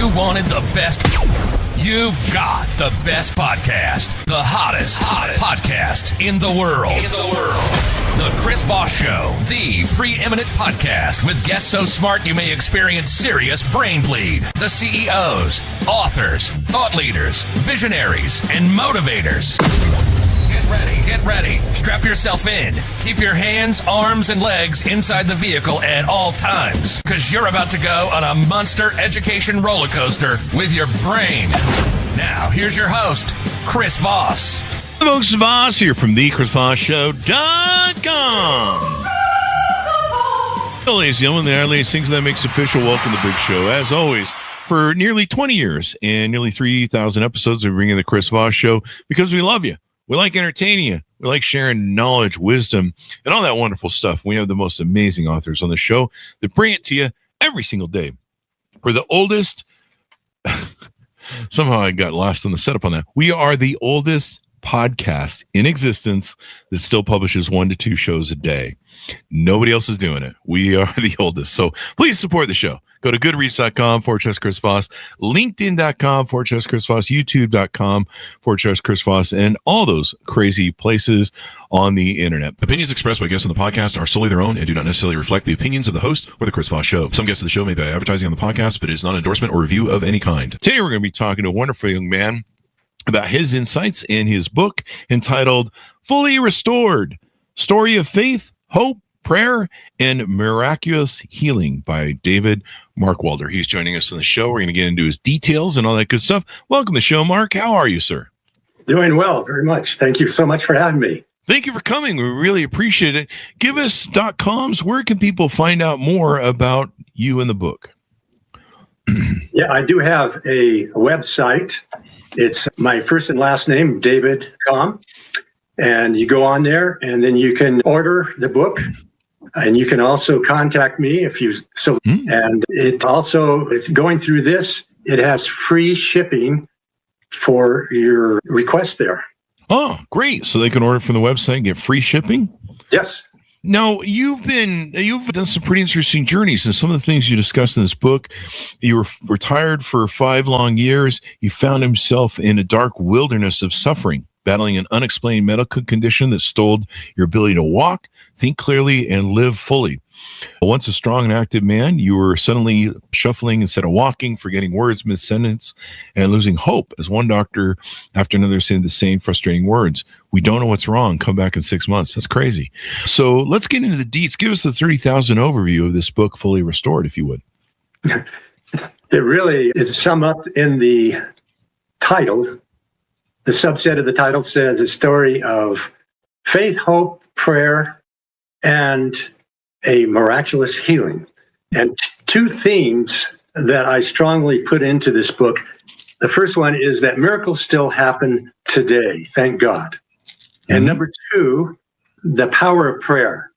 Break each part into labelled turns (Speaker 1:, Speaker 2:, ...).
Speaker 1: you wanted the best, you've got the best podcast. The hottest podcast in the world. The Chris Voss Show, the preeminent podcast with guests so smart you may experience serious brain bleed. The CEOs, authors, thought leaders, visionaries, and motivators. Get ready. Strap yourself in. Keep your hands, arms, and legs inside the vehicle at all times, because you're about to go on a monster education roller coaster with your brain. Now, here's your host, Chris Voss.
Speaker 2: Folks, Voss here from thechrisvossshow.com. Well, ladies and gentlemen, the Iron Lady sings that makes official. Welcome to the big show. As always, for nearly 20 years and nearly 3,000 episodes, we bring in the Chris Voss Show because we love you. We like entertaining you. We like sharing knowledge, wisdom, and all that wonderful stuff. We have the most amazing authors on the show that bring it to you every single day. We're the oldest. Somehow I got lost in the setup on that. We are the oldest podcast in existence that still publishes 1 to 2 shows a day. Nobody else is doing it. We are the oldest. So please support the show. Go to goodreads.com/Chris Voss, LinkedIn.com/Chris Voss, YouTube.com/Chris Voss, and all those crazy places on the internet. Opinions expressed by guests on the podcast are solely their own and do not necessarily reflect the opinions of the host or the Chris Voss Show. Some guests of the show may be advertising on the podcast, but it is not an endorsement or review of any kind. Today we're going to be talking to a wonderful young man about his insights in his book entitled Fully Restored, Story of Faith, Hope, Prayer, and Miraculous Healing by David Markwalder. He's joining us on the show. We're going to get into his details and all that good stuff. Welcome to the show, Mark. How are you, sir?
Speaker 3: Doing well, very much. Thank you so much for having me.
Speaker 2: Thank you for coming. We really appreciate it. Give us .coms. Where can people find out more about you and the book?
Speaker 3: Yeah, I do have a website. It's my first and last name, David.com. And you go on there and then you can order the book. And you can also contact me if you so. And it also, if going through this, it has free shipping for your request there.
Speaker 2: Oh, great. So they can order from the website and get free shipping?
Speaker 3: Yes.
Speaker 2: Now, you've done some pretty interesting journeys, and some of the things you discussed in this book. You were retired for 5 long years. You found himself in a dark wilderness of suffering, battling an unexplained medical condition that stole your ability to walk, think clearly, and live fully. Once a strong and active man, you were suddenly shuffling instead of walking, forgetting words mid-sentence, and losing hope as one doctor after another said the same frustrating words. We don't know what's wrong. Come back in 6 months. That's crazy. So let's get into the deets. Give us the 30,000 overview of this book, Fully Restored, if you would.
Speaker 3: It really is summed up in the title. The subset of the title says a story of faith, hope, prayer, and a miraculous healing. And 2 themes that I strongly put into this book. The first one is that miracles still happen today, thank God. And number 2, the power of prayer,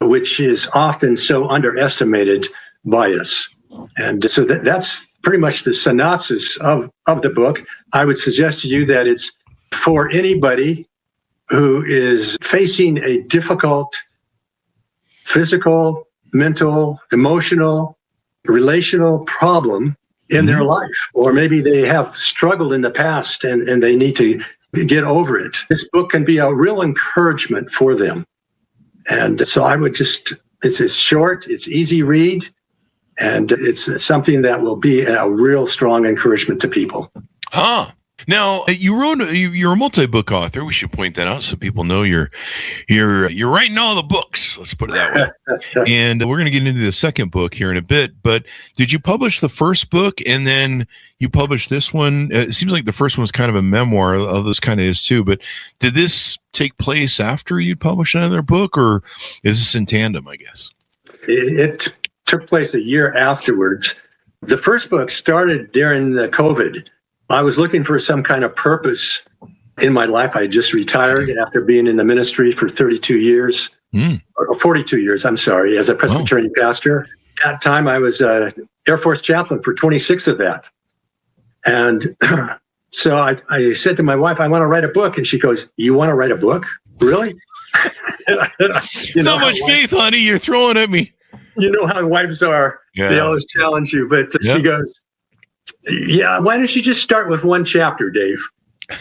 Speaker 3: which is often so underestimated by us. And so that's pretty much the synopsis of the book. I would suggest to you that it's for anybody who is facing a difficult physical, mental, emotional, relational problem in their life, or maybe they have struggled in the past and they need to get over it. This book can be a real encouragement for them. And so I would it's short, it's easy read, and it's something that will be a real strong encouragement to people.
Speaker 2: Now, you're a multi-book author. We should point that out so people know you're writing all the books. Let's put it that way. And we're going to get into the second book here in a bit. But did you publish the first book and then you published this one? It seems like the first one was kind of a memoir. This kind of is too. But did this take place after you published another book, or is this in tandem, I guess?
Speaker 3: It took place a year afterwards. The first book started during the COVID. I was looking for some kind of purpose in my life. I just retired after being in the ministry for 32 years, or 42 years, I'm sorry, as a Presbyterian pastor. At that time, I was Air Force chaplain for 26 of that. And so I said to my wife, I want to write a book. And she goes, you want to write a book? Really?
Speaker 2: So much faith, honey, you're throwing at me.
Speaker 3: You know how wives are. Yeah. They always challenge you. But she goes, Yeah, why don't you just start with one chapter, Dave?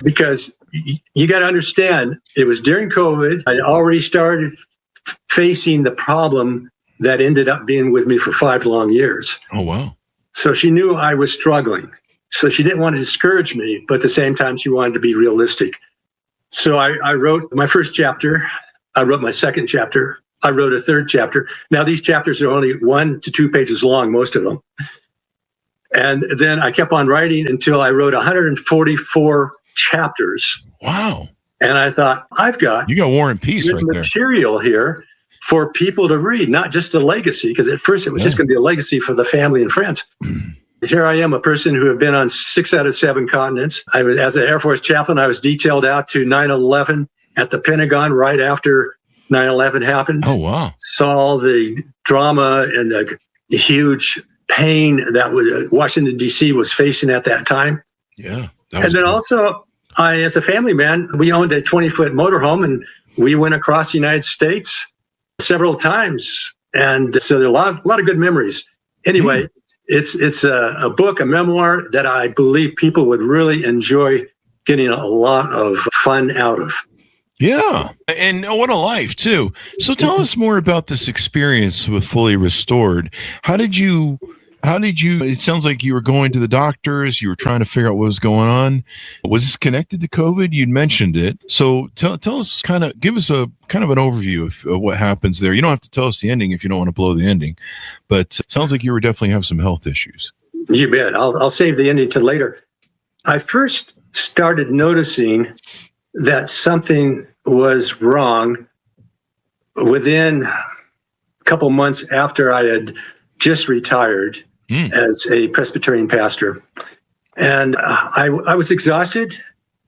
Speaker 3: Because you got to understand, it was during COVID. I already started facing the problem that ended up being with me for 5 long years.
Speaker 2: Oh, wow.
Speaker 3: So she knew I was struggling. So she didn't want to discourage me, but at the same time, she wanted to be realistic. So I wrote my first chapter. I wrote my second chapter. I wrote a third chapter. Now, these chapters are only 1 to 2 pages long, most of them. And then I kept on writing until I wrote 144 chapters.
Speaker 2: Wow.
Speaker 3: And I thought,
Speaker 2: you got War and Peace right there.
Speaker 3: Material here for people to read, not just a legacy, because at first it was just going to be a legacy for the family and friends. Here I am, a person who have been on 6 out of 7 continents. As an Air Force chaplain, I was detailed out to 9/11 at the Pentagon right after 9/11 happened.
Speaker 2: Oh, wow. Saw
Speaker 3: the drama and the huge pain that Washington, D.C. was facing at that time.
Speaker 2: Yeah.
Speaker 3: And then also, as a family man, we owned a 20-foot motorhome, and we went across the United States several times. And so there are a lot of good memories. Anyway, it's a book, a memoir that I believe people would really enjoy getting a lot of fun out of.
Speaker 2: Yeah. And what a life, too. So tell us more about this experience with Fully Restored. How did you, it sounds like you were going to the doctors, you were trying to figure out what was going on. Was this connected to COVID? You'd mentioned it. So tell us, give us a kind of an overview of what happens there. You don't have to tell us the ending if you don't want to blow the ending, but it sounds like you were definitely having some health issues.
Speaker 3: You bet. I'll save the ending till later. I first started noticing that something was wrong within a couple months after I had just retired as a Presbyterian pastor. And I was exhausted,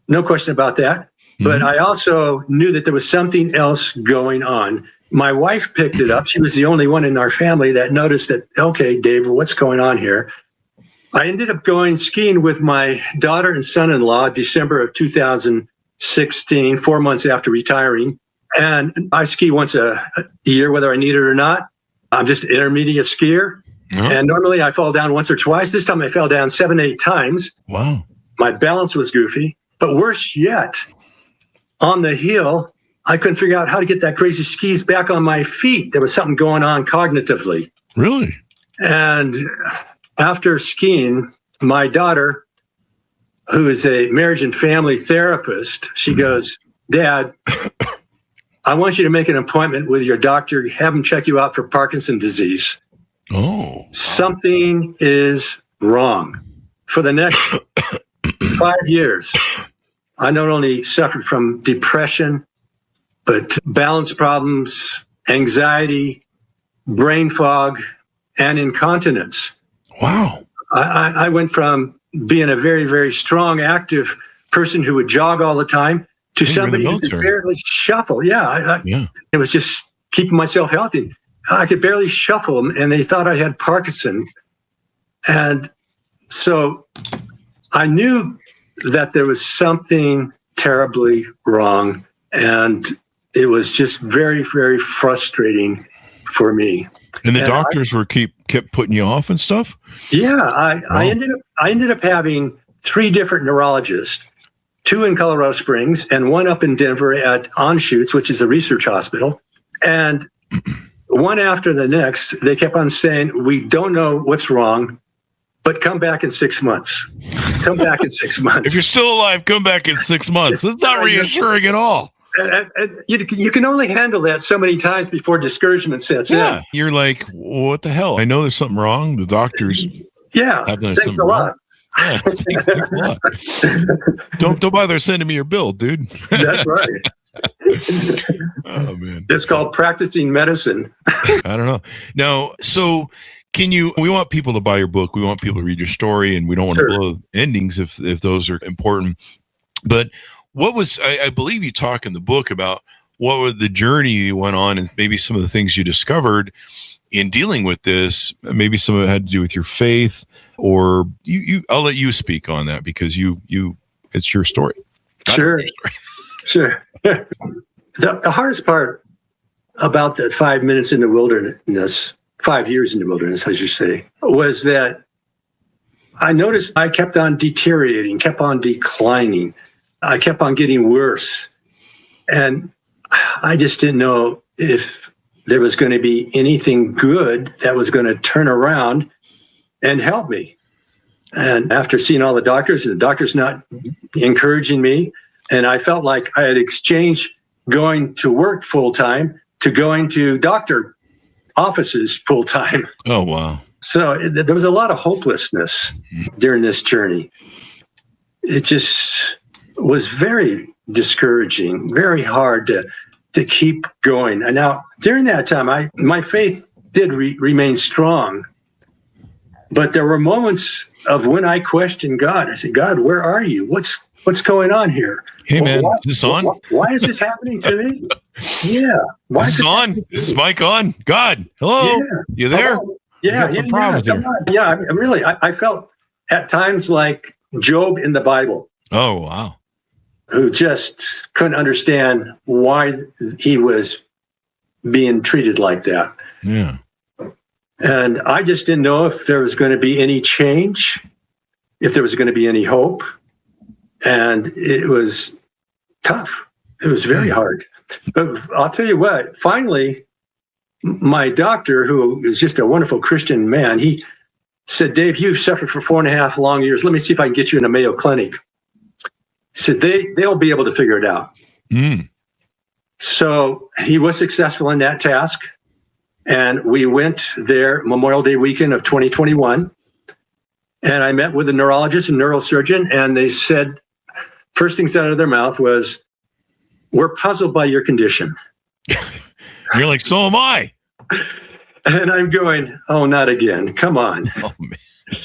Speaker 3: no question about that. But I also knew that there was something else going on. My wife picked it up. She was the only one in our family that noticed that, okay, Dave, what's going on here? I ended up going skiing with my daughter and son-in-law December of 2016, 4 months after retiring. And I ski once a year, whether I need it or not. I'm just an intermediate skier. And normally I fall down once or twice. This time I fell down 7, 8 times.
Speaker 2: Wow.
Speaker 3: My balance was goofy. But worse yet, on the hill, I couldn't figure out how to get that crazy skis back on my feet. There was something going on cognitively.
Speaker 2: Really?
Speaker 3: And after skiing, my daughter, who is a marriage and family therapist, she goes, Dad, I want you to make an appointment with your doctor, have him check you out for Parkinson's disease.
Speaker 2: Oh.
Speaker 3: Something is wrong. For the next 5 years, I not only suffered from depression, but balance problems, anxiety, brain fog, and incontinence.
Speaker 2: Wow.
Speaker 3: I went from being a very, very strong, active person who would jog all the time to somebody who could barely shuffle. It was just keeping myself healthy. I could barely shuffle, and they thought I had Parkinson. And so I knew that there was something terribly wrong, and it was just very, very frustrating for me.
Speaker 2: And the doctors kept putting you off and stuff?
Speaker 3: Yeah, I ended up having 3 different neurologists, 2 in Colorado Springs and 1 up in Denver at Anschutz, which is a research hospital. And one after the next, they kept on saying, we don't know what's wrong, but come back in 6 months. Come back in 6 months.
Speaker 2: If you're still alive, come back in 6 months. That's not reassuring at all.
Speaker 3: You can only handle that so many times before discouragement sets in.
Speaker 2: You're like, what the hell? I know there's something wrong. The doctors have done
Speaker 3: thanks a lot.
Speaker 2: Yeah, thanks a lot. Don't bother sending me your bill, dude.
Speaker 3: That's right.
Speaker 2: Oh, man.
Speaker 3: It's called practicing medicine.
Speaker 2: I don't know. Now, so we want people to buy your book. We want people to read your story, and we don't want to blow endings if those are important. But what was, I believe you talk in the book about what was the journey you went on and maybe some of the things you discovered in dealing with this. Maybe some of it had to do with your faith, or I'll let you speak on that because it's your story.
Speaker 3: Sure. The hardest part about the 5 minutes in the wilderness, 5 years in the wilderness, as you say, was that I noticed I kept on deteriorating, kept on declining. I kept on getting worse. And I just didn't know if there was going to be anything good that was going to turn around and help me. And after seeing all the doctors not encouraging me, and I felt like I had exchanged going to work full time to going to doctor offices full time.
Speaker 2: Oh, wow.
Speaker 3: So there was a lot of hopelessness during this journey. It just was very discouraging, very hard to keep going. And now, during that time, my faith did remain strong. But there were moments of when I questioned God. I said, God, where are you? What's going on here?
Speaker 2: Hey, man, is this on?
Speaker 3: Why is this happening to me? Yeah. Why
Speaker 2: is this on? Is this mic on? God, hello?
Speaker 3: Yeah.
Speaker 2: You there?
Speaker 3: Hello? Yeah. I felt at times like Job in the Bible.
Speaker 2: Oh, wow.
Speaker 3: Who just couldn't understand why he was being treated like that.
Speaker 2: Yeah.
Speaker 3: And I just didn't know if there was going to be any change, if there was going to be any hope. And it was tough. It was very hard. But I'll tell you what, finally, my doctor, who is just a wonderful Christian man, he said, Dave, you've suffered for 4.5 long years. Let me see if I can get you in a Mayo Clinic. He said, they'll be able to figure it out.
Speaker 2: Mm.
Speaker 3: So he was successful in that task. And we went there Memorial Day weekend of 2021. And I met with a neurologist and neurosurgeon, and they said, first things out of their mouth was, we're puzzled by your condition.
Speaker 2: You're like, so am I.
Speaker 3: And I'm going, oh, not again. Come on.
Speaker 2: Oh, man.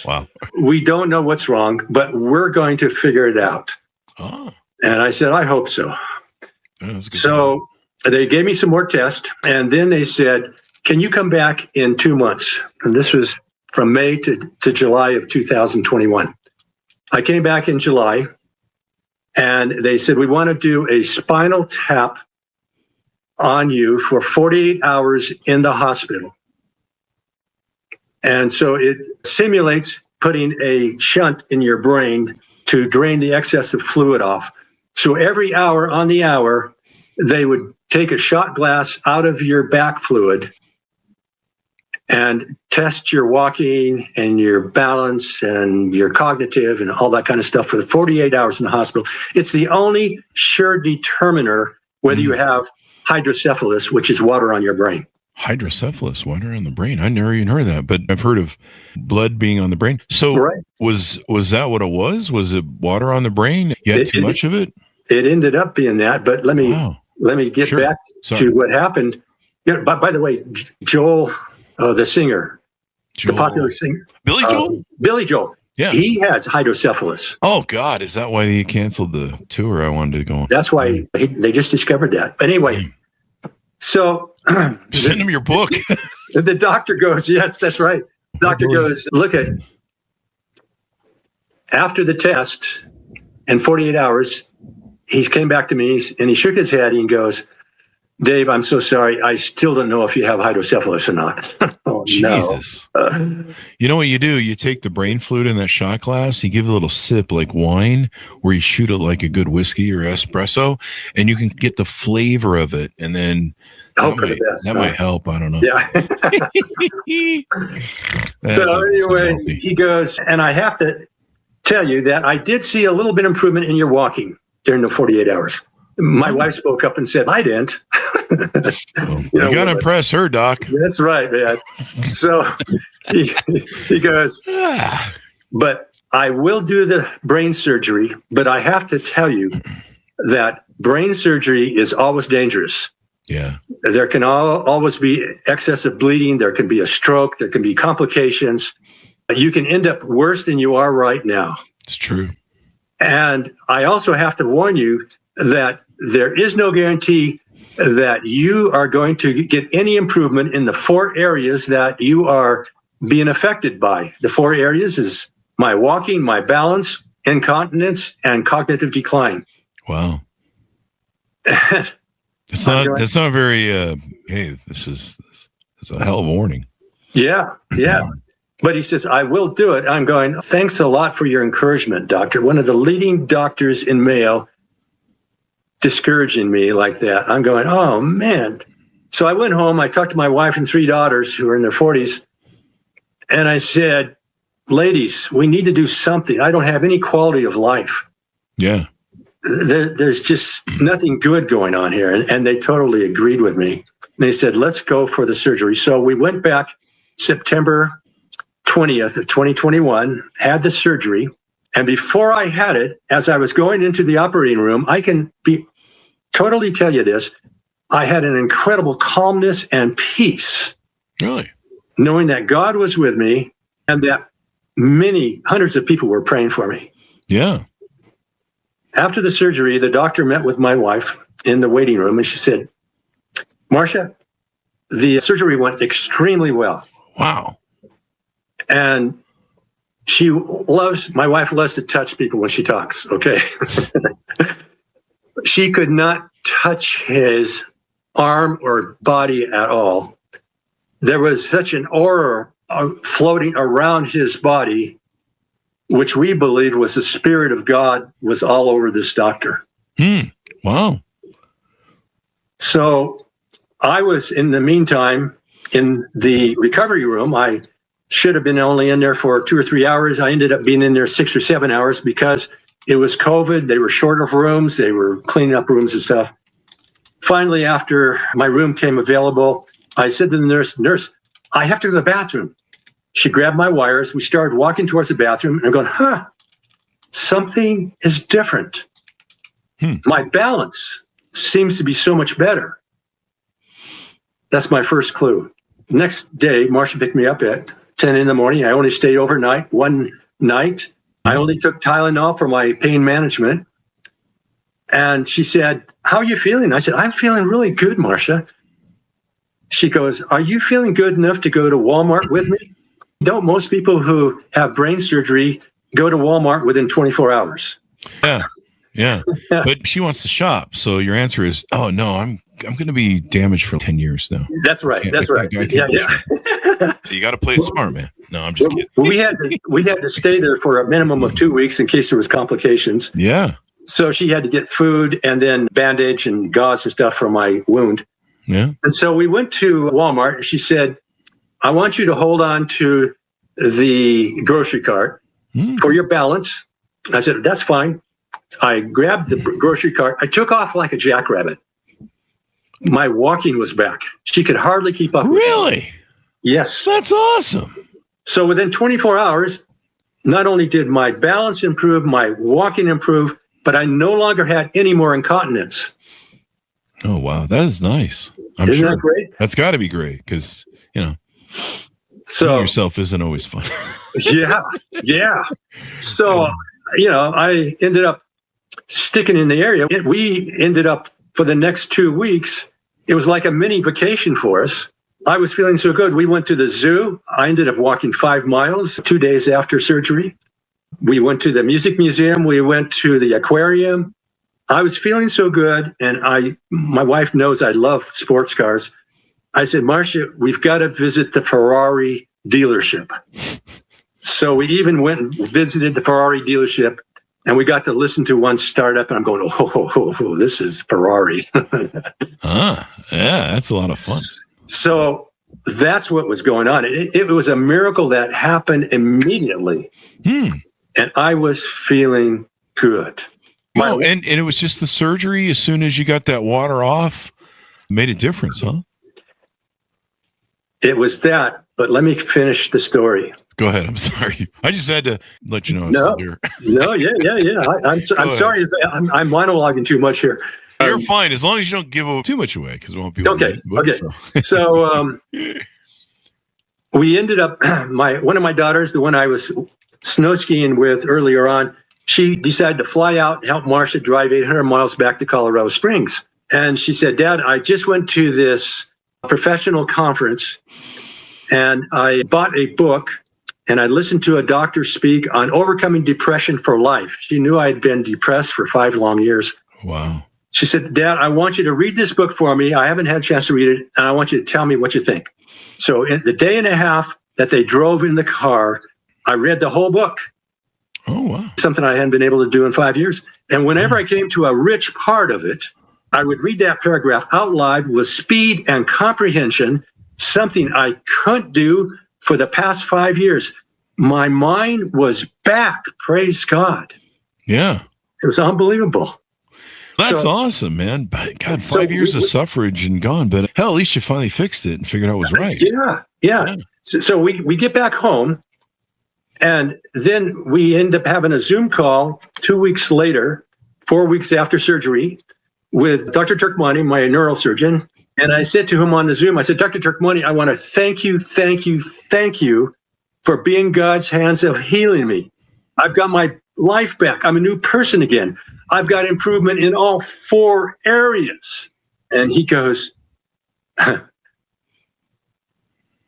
Speaker 2: Wow.
Speaker 3: We don't know what's wrong, but we're going to figure it out.
Speaker 2: Oh.
Speaker 3: And I said, I hope so. So they gave me some more tests, and then they said, can you come back in 2 months? And this was from May to July of 2021. I came back in July, and they said, we want to do a spinal tap on you for 48 hours in the hospital. And so it simulates putting a shunt in your brain to drain the excess of fluid off. So every hour on the hour, they would take a shot glass out of your back fluid and test your walking and your balance and your cognitive and all that kind of stuff for the 48 hours in the hospital. It's the only sure determiner whether you have hydrocephalus, which is water on your brain.
Speaker 2: Hydrocephalus, water on the brain. I never even heard of that, but I've heard of blood being on the brain. So
Speaker 3: right.
Speaker 2: was that what it was? Was it water on the brain? You had too much of it?
Speaker 3: It ended up being that, but let me get back to what happened. Yeah, by the way, Joel, the singer, the popular singer.
Speaker 2: Billy Joel?
Speaker 3: Billy Joel.
Speaker 2: Yeah.
Speaker 3: He has hydrocephalus.
Speaker 2: Oh, God. Is that why he canceled the tour I wanted to go on?
Speaker 3: That's why they just discovered that. But anyway, so
Speaker 2: send him your book.
Speaker 3: The doctor goes, yes, that's right. The doctor goes, look at after the test in 48 hours, he came back to me and he shook his head and goes, Dave, I'm so sorry. I still don't know if you have hydrocephalus or not. Oh,
Speaker 2: Jesus. No. You know what you do? You take the brain fluid in that shot glass, you give it a little sip like wine, or you shoot it like a good whiskey or espresso, and you can get the flavor of it. And then that might help. I don't know.
Speaker 3: Yeah. So anyway, he goes, and I have to tell you that I did see a little bit improvement in your walking during the 48 hours. My wife spoke up and said, I didn't.
Speaker 2: You got to impress her, Doc.
Speaker 3: That's right, man. So he goes, but I will do the brain surgery, but I have to tell you that brain surgery is always dangerous.
Speaker 2: Yeah.
Speaker 3: There can always be excessive bleeding. There can be a stroke. There can be complications. You can end up worse than you are right now.
Speaker 2: It's true.
Speaker 3: And I also have to warn you that there is no guarantee that you are going to get any improvement in the 4 areas that you are being affected by. The 4 areas is my walking, my balance, incontinence, and cognitive decline.
Speaker 2: Wow. That's not very, hey, this is a hell of a warning.
Speaker 3: Yeah. But he says, I will do it. I'm going, thanks a lot for your encouragement, doctor. One of the leading doctors in Mayo discouraging me like that. I'm going, oh, man. So I went home. I talked to my wife and 3 daughters who are in their 40s. And I said, ladies, we need to do something. I don't have any quality of life.
Speaker 2: Yeah.
Speaker 3: There's just nothing good going on here. And they totally agreed with me. And they said, let's go for the surgery. So we went back September 20th of 2021, had the surgery. And before I had it, as I was going into the operating room, I can totally tell you this, I had an incredible calmness and peace.
Speaker 2: Really?
Speaker 3: Knowing that God was with me and that hundreds of people were praying for me.
Speaker 2: Yeah.
Speaker 3: After the surgery, the doctor met with my wife in the waiting room and she said, Marcia, the surgery went extremely well.
Speaker 2: Wow.
Speaker 3: And my wife loves to touch people when she talks, okay? She could not touch his arm or body at all. There was such an aura floating around his body, which we believe was the Spirit of God was all over this doctor.
Speaker 2: Wow.
Speaker 3: So I was, in the meantime, in the recovery room. I should have been only in there for 2 or 3 hours. I ended up being in there 6 or 7 hours because it was COVID. They were short of rooms. They were cleaning up rooms and stuff. Finally, after my room came available, I said to the nurse, I have to go to the bathroom. She grabbed my wires. We started walking towards the bathroom, and I'm going, something is different. My balance seems to be so much better. That's my first clue. Next day, Marcia picked me up at 10 in the morning. I only stayed overnight. One night, I only took Tylenol for my pain management. And she said, how are you feeling? I said, I'm feeling really good, Marcia. She goes, are you feeling good enough to go to Walmart with me? Don't most people who have brain surgery go to Walmart within 24 hours?
Speaker 2: Yeah. But she wants to shop. So your answer is, oh, no, I'm going to be damaged for 10 years now.
Speaker 3: That's right. That's right. Yeah.
Speaker 2: So you got to play smart, man. No, I'm just kidding.
Speaker 3: We had to stay there for a minimum of 2 weeks in case there was complications.
Speaker 2: Yeah.
Speaker 3: So she had to get food and then bandage and gauze and stuff for my wound.
Speaker 2: Yeah.
Speaker 3: And so we went to Walmart and she said, I want you to hold on to the grocery cart for your balance. I said, that's fine. I grabbed the grocery cart. I took off like a jackrabbit. My walking was back. She could hardly keep up.
Speaker 2: Really?
Speaker 3: Yes.
Speaker 2: That's awesome.
Speaker 3: So within 24 hours, not only did my balance improve, my walking improve, but I no longer had any more incontinence.
Speaker 2: Oh, wow. That is nice.
Speaker 3: Isn't that great?
Speaker 2: That's got to be great because,
Speaker 3: so
Speaker 2: yourself isn't always fun.
Speaker 3: Yeah. So, I ended up sticking in the area. We ended up for the next 2 weeks. It was like a mini vacation for us. I was feeling so good. We went to the zoo. I ended up walking 5 miles 2 days after surgery. We went to the music museum. We went to the aquarium. I was feeling so good. And my wife knows I love sports cars. I said, Marcia, we've got to visit the Ferrari dealership. So we even went and visited the Ferrari dealership, and we got to listen to one startup, and I'm going, oh, this is Ferrari.
Speaker 2: Yeah, that's a lot of fun.
Speaker 3: So that's what was going on. It was a miracle that happened immediately, and I was feeling good.
Speaker 2: And it was just the surgery. As soon as you got that water off, made a difference, huh?
Speaker 3: It was that, but let me finish the story.
Speaker 2: Go ahead. I'm sorry. I just had to let you know.
Speaker 3: No, yeah. I'm sorry if I'm monologuing too much here.
Speaker 2: You're fine as long as you don't give too much away because we won't be
Speaker 3: okay. So we ended up. One of my daughters, the one I was snow skiing with earlier on, she decided to fly out and help Marcia drive 800 miles back to Colorado Springs. And she said, Dad, I just went to this professional conference and I bought a book and I listened to a doctor speak on overcoming depression for life. She knew I had been depressed for 5 long years.
Speaker 2: Wow.
Speaker 3: She said, Dad, I want you to read this book for me. I haven't had a chance to read it, and I want you to tell me what you think. So in the day and a half that they drove in the car, I read the whole book.
Speaker 2: Oh, wow.
Speaker 3: Something I hadn't been able to do in 5 years. And whenever I came to a rich part of it, I would read that paragraph out loud with speed and comprehension, something I couldn't do for the past 5 years. My mind was back, praise God.
Speaker 2: Yeah.
Speaker 3: It was unbelievable.
Speaker 2: That's awesome, man. But God, 5 years of suffrage and gone. But hell, at least you finally fixed it and figured out what was right.
Speaker 3: Yeah. So we get back home, and then we end up having a Zoom call 2 weeks later, 4 weeks after surgery, with Dr. Turkmani, my neurosurgeon. And I said to him on the Zoom, I said, Dr. Turkmani, I want to thank you for being God's hands of healing me. I've got my life back. I'm a new person again. I've got improvement in all 4 areas. And he goes,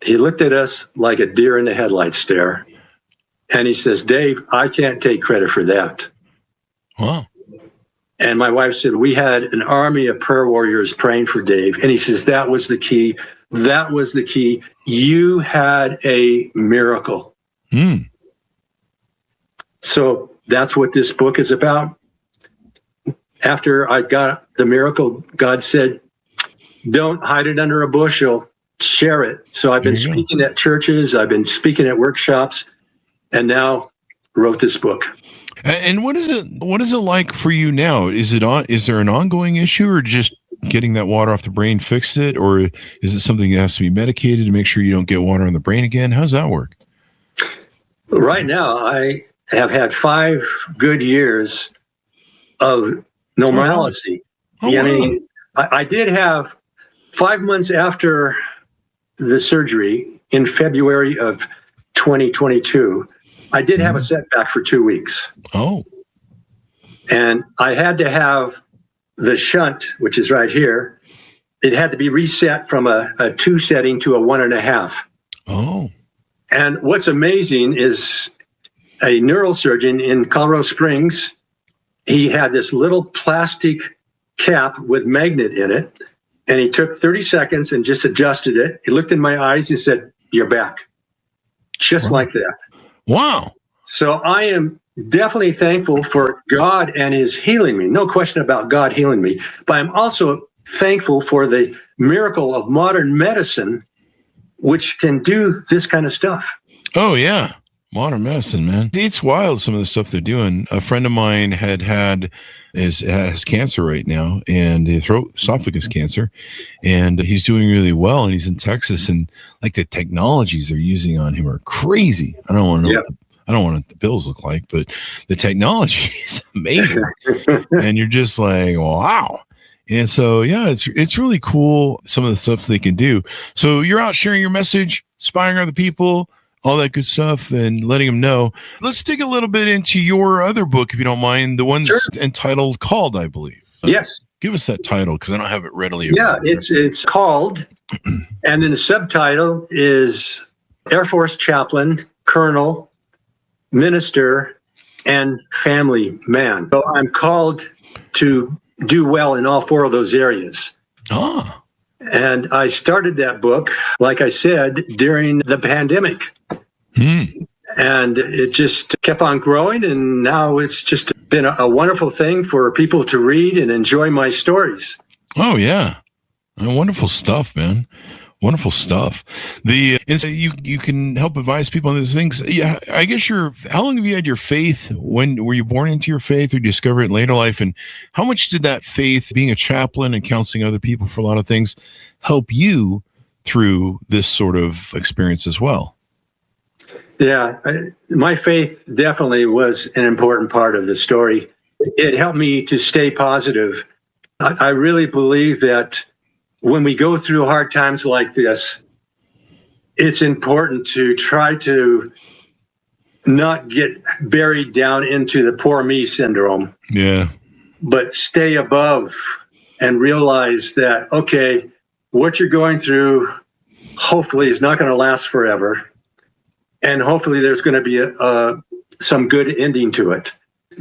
Speaker 3: he looked at us like a deer in the headlights stare. And he says, Dave, I can't take credit for that.
Speaker 2: Wow.
Speaker 3: And my wife said, we had an army of prayer warriors praying for Dave. And he says, that was the key. That was the key. You had a miracle. So that's what this book is about. After I got the miracle, God said, don't hide it under a bushel, share it. So I've been speaking at churches, I've been speaking at workshops, and now wrote this book.
Speaker 2: And what is it like for you now? Is there an ongoing issue, or just getting that water off the brain fixed it? Or is it something that has to be medicated to make sure you don't get water on the brain again? How's that work?
Speaker 3: Right now, I have had 5 good years of normalcy. I did have 5 months after the surgery in February of 2022. I did have a setback for 2 weeks.
Speaker 2: Oh.
Speaker 3: And I had to have the shunt, which is right here. It had to be reset from a 2 setting to a 1.5.
Speaker 2: Oh.
Speaker 3: And what's amazing is a neurosurgeon in Colorado Springs, he had this little plastic cap with magnet in it, and he took 30 seconds and just adjusted it. He looked in my eyes and said, you're back. Just like that.
Speaker 2: Wow.
Speaker 3: So I am definitely thankful for God and his healing me. No question about God healing me. But I'm also thankful for the miracle of modern medicine, which can do this kind of stuff.
Speaker 2: Oh, yeah. Modern medicine, man. It's wild, some of the stuff they're doing. A friend of mine has cancer right now, and esophagus cancer, and he's doing really well, and he's in Texas, and like the technologies they're using on him are crazy. I don't want to know I don't want what the bills look like, but the technology is amazing. And you're just like, wow. And so, yeah, it's really cool, some of the stuff they can do. So you're out sharing your message, inspiring other people, all that good stuff, and letting them know. Let's dig a little bit into your other book, if you don't mind, the one that's entitled Called, I believe.
Speaker 3: Yes.
Speaker 2: Give us that title, because I don't have it readily.
Speaker 3: Yeah, it's Called, and then the subtitle is Air Force Chaplain, Colonel, Minister, and Family Man. So I'm called to do well in all 4 of those areas.
Speaker 2: Ah.
Speaker 3: And I started that book, like I said, during the pandemic. And it just kept on growing, and now it's just been a wonderful thing for people to read and enjoy my stories.
Speaker 2: Oh, yeah. Wonderful stuff, man. Wonderful stuff. And so you can help advise people on these things. Yeah, I guess how long have you had your faith? When were you born into your faith, or discover it in later life? And how much did that faith, being a chaplain and counseling other people for a lot of things, help you through this sort of experience as well?
Speaker 3: Yeah, my faith definitely was an important part of the story. It helped me to stay positive. I really believe that when we go through hard times like this, it's important to try to not get buried down into the poor me syndrome.
Speaker 2: Yeah.
Speaker 3: But stay above and realize that, okay, what you're going through hopefully is not going to last forever. And hopefully there's going to be some good ending to it.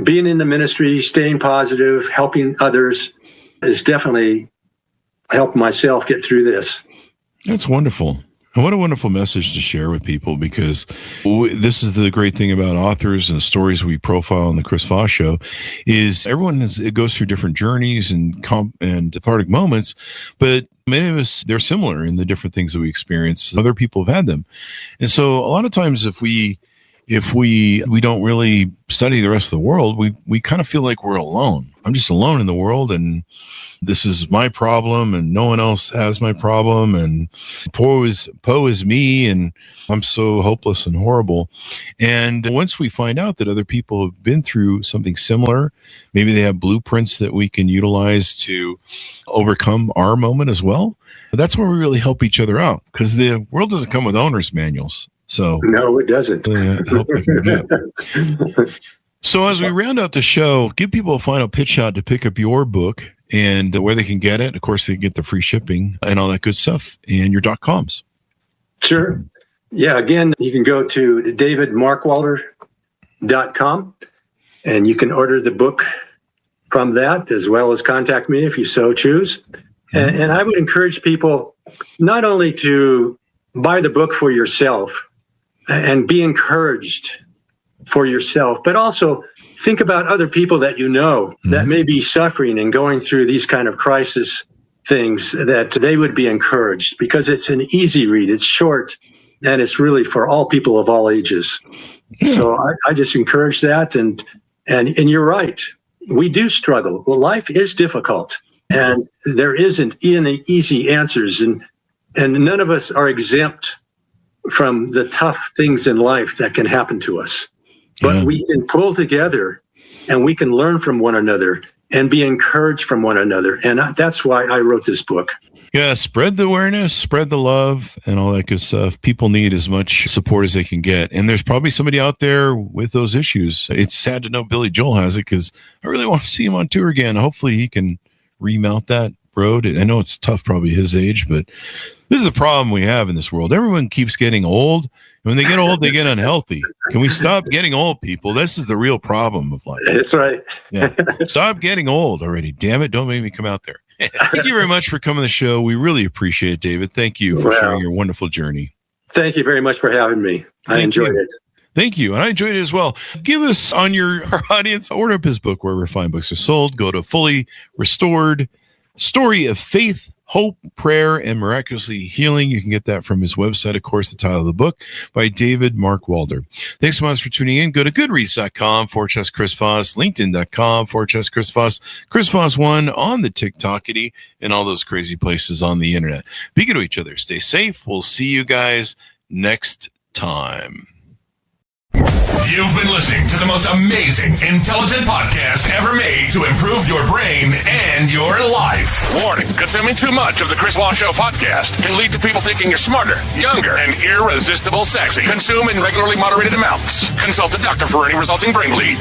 Speaker 3: Being in the ministry, staying positive, helping others is definitely helped myself get through this.
Speaker 2: That's wonderful. And what a wonderful message to share with people, because this is the great thing about authors and stories we profile on the Chris Voss Show is it goes through different journeys and cathartic moments, but many of us, they're similar in the different things that we experience. Other people have had them. And so a lot of times if we don't really study the rest of the world, we kind of feel like we're alone. I'm just alone in the world, and this is my problem, and no one else has my problem, and poe is me, and I'm so hopeless and horrible. And once we find out that other people have been through something similar, maybe they have blueprints that we can utilize to overcome our moment as well. That's where we really help each other out, because the world doesn't come with owner's manuals. So
Speaker 3: no, it doesn't.
Speaker 2: Help they can get. So as we round out the show, give people a final pitch shot to pick up your book and where they can get it. Of course, they get the free shipping and all that good stuff, and your .coms.
Speaker 3: Sure. Yeah. Again, you can go to davidmarkwalder.com and you can order the book from that, as well as contact me if you so choose. And I would encourage people not only to buy the book for yourself and be encouraged for yourself, but also think about other people that you know that may be suffering and going through these kind of crisis things, that they would be encouraged, because it's an easy read. It's short, and it's really for all people of all ages. So I just encourage that. And you're right. We do struggle. Life is difficult, and there isn't any easy answers, and none of us are exempt from the tough things in life that can happen to us. But we can pull together, and we can learn from one another and be encouraged from one another. And that's why I wrote this book.
Speaker 2: Yeah, spread the awareness, spread the love, and all that good stuff. People need as much support as they can get. And there's probably somebody out there with those issues. It's sad to know Billy Joel has it, because I really want to see him on tour again. Hopefully he can remount that road. I know it's tough, probably his age, but this is the problem we have in this world. Everyone keeps getting old. When they get old, they get unhealthy. Can we stop getting old, people? This is the real problem of life.
Speaker 3: That's right.
Speaker 2: Yeah. Stop getting old already. Damn it. Don't make me come out there. Thank you very much for coming to the show. We really appreciate it, David. Thank you for sharing your wonderful journey.
Speaker 3: Thank you very much for having me. I enjoyed it.
Speaker 2: Thank you. And I enjoyed it as well. Give us, on our audience, order up his book wherever fine books are sold. Go to Fully Restored, Story of Faith, Hope, Prayer, and Miraculously Healing. You can get that from his website, of course, the title of the book by David Markwalder. Thanks so much for tuning in. Go to goodreads.com/Chris Voss, LinkedIn.com/Chris Voss, Chris Voss1 on the TikTokity, and all those crazy places on the internet. Be good to each other. Stay safe. We'll see you guys next time.
Speaker 1: You've been listening to the most amazing, intelligent podcast ever made to improve your brain and your life. Warning, consuming too much of the Chris Voss Show podcast can lead to people thinking you're smarter, younger, and irresistible sexy. Consume in regularly moderated amounts. Consult a doctor for any resulting brain bleed.